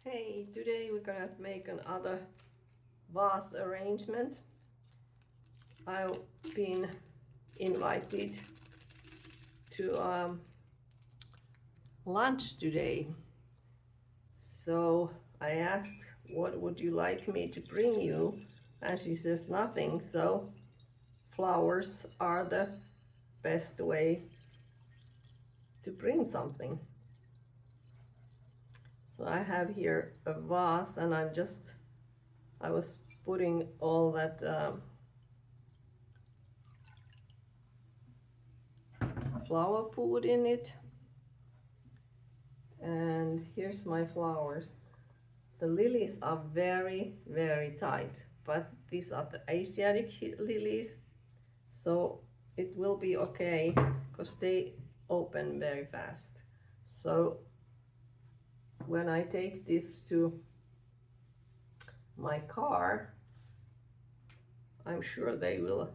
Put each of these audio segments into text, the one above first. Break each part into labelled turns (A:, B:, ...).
A: Hey, today we're gonna make another vase arrangement. I've been invited to lunch today. So I asked, what would you like me to bring you? And she says nothing, so flowers are the best way to bring something. So I have here a vase and I was putting all that flower food in it. And here's my flowers. The lilies are very, very tight, but these are the Asiatic lilies, so it will be okay because they open very fast. So when I take this to my car, I'm sure they will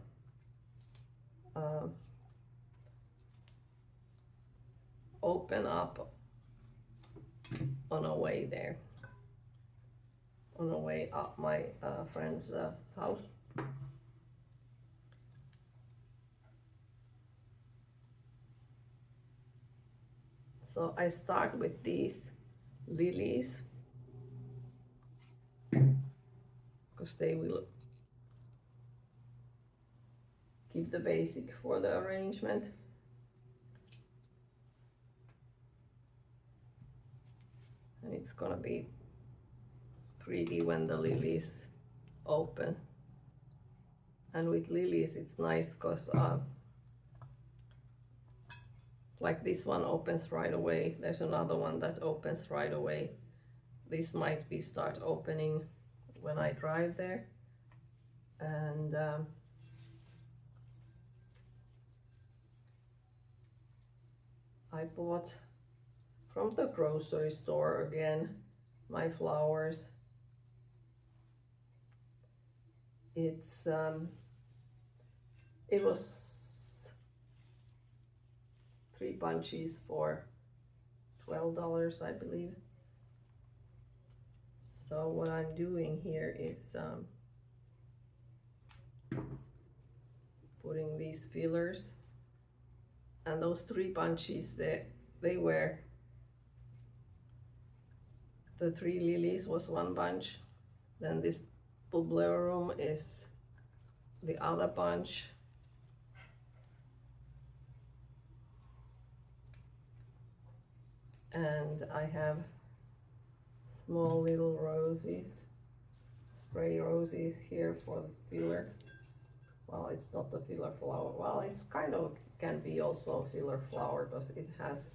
A: open up on our way there, on our way up my friend's house. So I start with these lilies because they will give the basic for the arrangement. And it's gonna be pretty when the lilies open. And with lilies it's nice because like this one opens right away. There's another one that opens right away. This might be start opening when I drive there. And I bought from the grocery store again my flowers. It was 3 bunches for $12, I believe. So what I'm doing here is putting these fillers, and those 3 bunches, they were, the 3 lilies was 1 bunch, then this bupleurum is the other bunch, and I have small little roses, spray roses here for the filler. Well, it's not a filler flower. Well, it's kind of can be also a filler flower because it has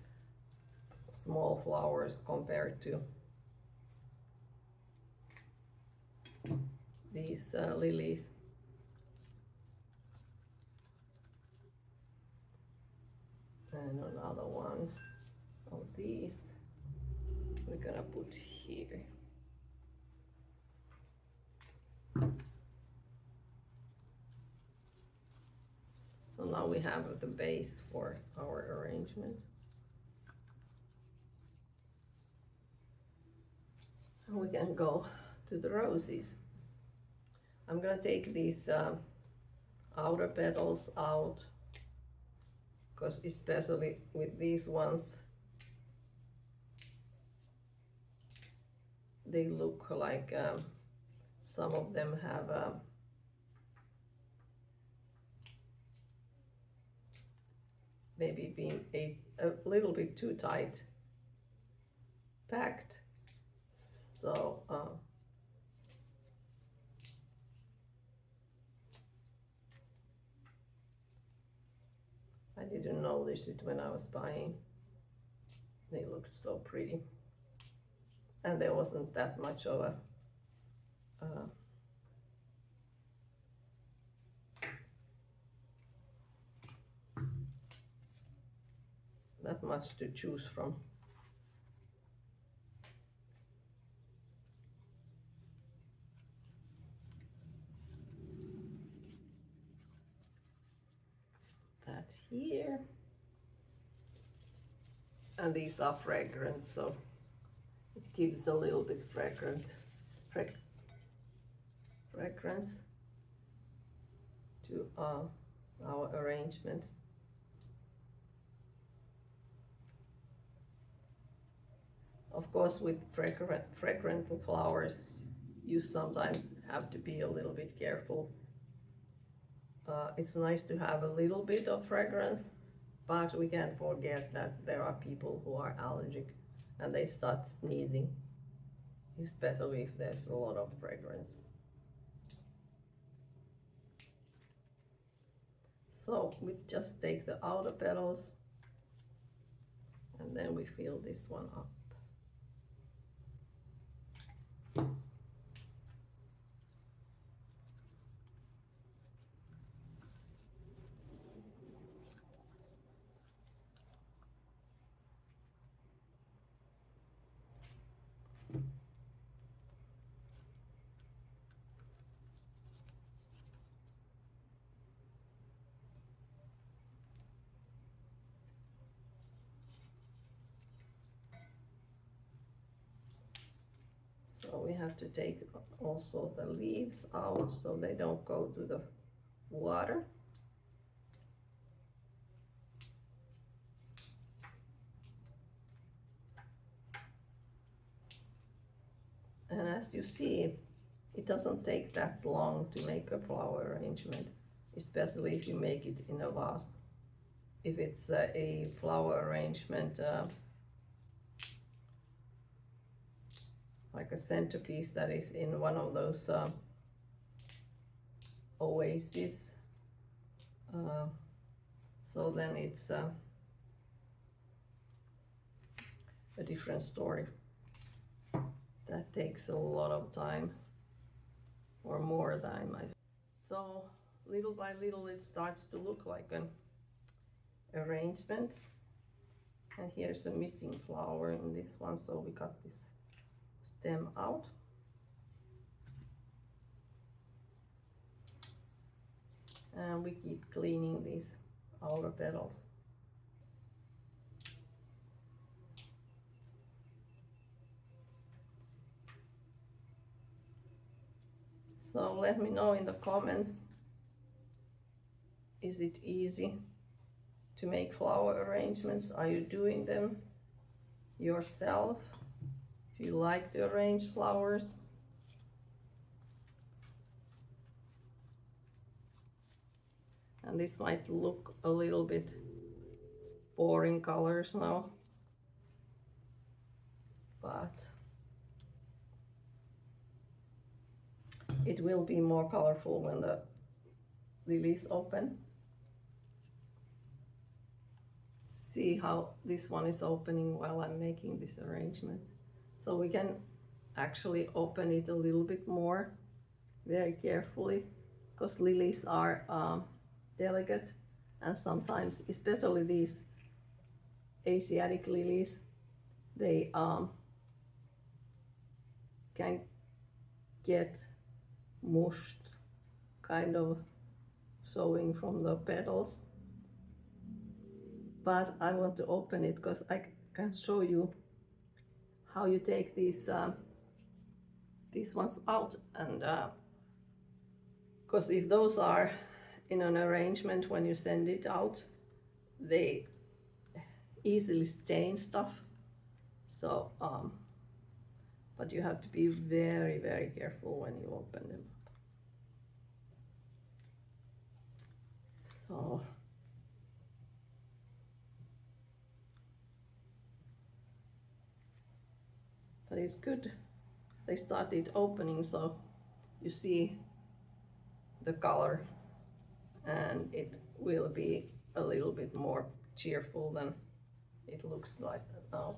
A: small flowers compared to these lilies. And another one of these we're gonna put here. So now we have the base for our arrangement. And we can go to the roses. I'm gonna take these outer petals out because especially with these ones, they look like some of them have maybe been a little bit too tight packed. So I didn't notice it when I was buying. They looked so pretty. And there wasn't that much of a that much to choose from. That here. And these are fragrant, so it gives a little bit fragrance to our arrangement. Of course, with fragrant flowers, you sometimes have to be a little bit careful. It's nice to have a little bit of fragrance, but we can't forget that there are people who are allergic and they start sneezing, especially if there's a lot of fragrance. So we just take the outer petals and then we fill this one up. So we have to take also the leaves out so they don't go to the water. And as you see, it doesn't take that long to make a flower arrangement, especially if you make it in a vase. If it's a flower arrangement like a centerpiece that is in one of those oases, so then it's a different story. That takes a lot of time, or more time. So little by little it starts to look like an arrangement. And here's a missing flower in this one, so we cut this stem out. And we keep cleaning these outer petals. So let me know in the comments, is it easy to make flower arrangements? Are you doing them yourself? Do you like to arrange flowers? And this might look a little bit boring colors now, but it will be more colorful when the lilies open. See how this one is opening while I'm making this arrangement. So we can actually open it a little bit more, very carefully, because lilies are delicate, and sometimes, especially these Asiatic lilies, they can get mushed, kind of showing from the petals. But I want to open it because I can show you how you take these ones out, and because if those are in an arrangement when you send it out, they easily stain stuff. So but you have to be very, very careful when you open them up. So but it's good they started opening, so you see the color, and it will be a little bit more cheerful than it looks like now.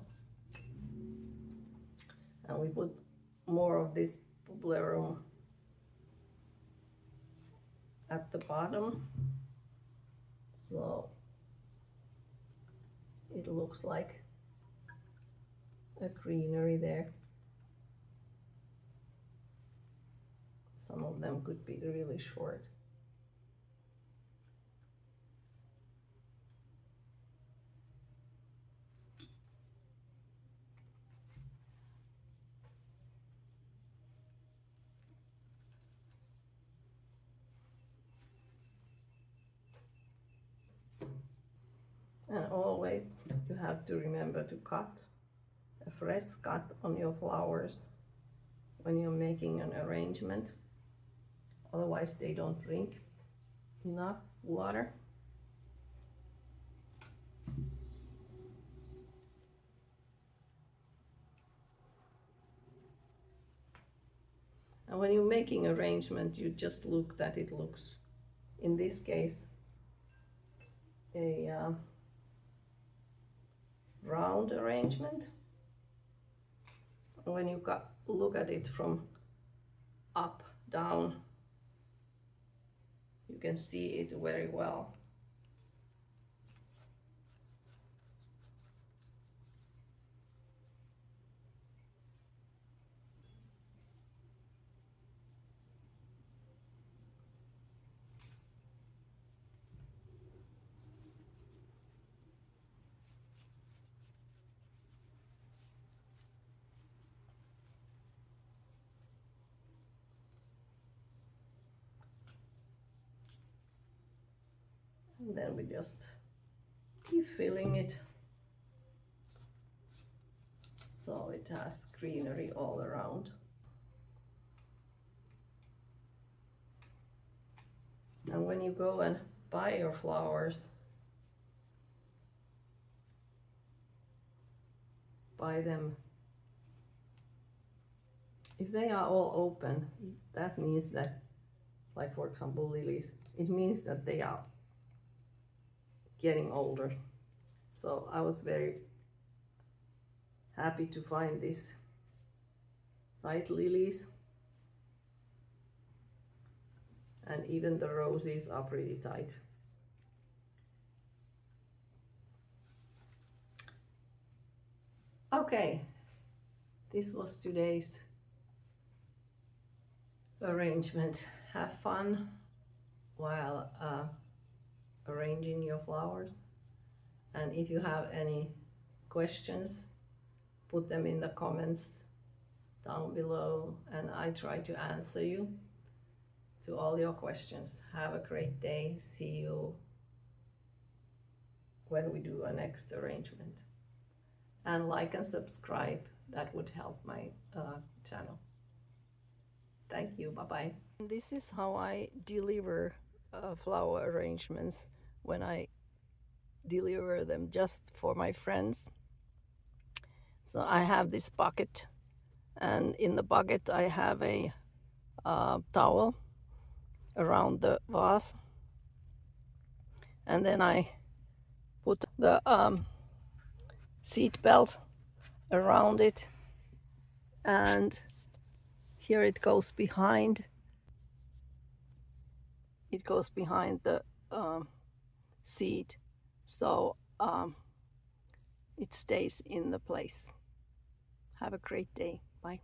A: And we put more of this bupleurum at the bottom, so it looks like a greenery there. Some of them could be really short. always, you have to remember to cut a fresh cut on your flowers when you're making an arrangement. Otherwise they don't drink enough water. And when you're making arrangement, you just look that it looks, in this case, a round arrangement. And when you look at it from up, down, you can see it very well. And then we just keep filling it so it has greenery all around. And when you go and buy your flowers, buy them, if they are all open, that means that, like for example lilies, it means that they are getting older. So I was very happy to find these tight lilies, and even the roses are pretty tight. Okay, this was today's arrangement. Have fun while arranging your flowers, and if you have any questions, put them in the comments down below and I try to answer you to all your questions. Have a great day. See you when we do our next arrangement, and like and subscribe, that would help my channel. Thank you. Bye bye. This is how I deliver flower arrangements when I deliver them just for my friends. So I have this bucket, and in the bucket I have a towel around the vase, and then I put the seat belt around it, and here it goes behind. It goes behind the seat, so it stays in the place. Have a great day. Bye.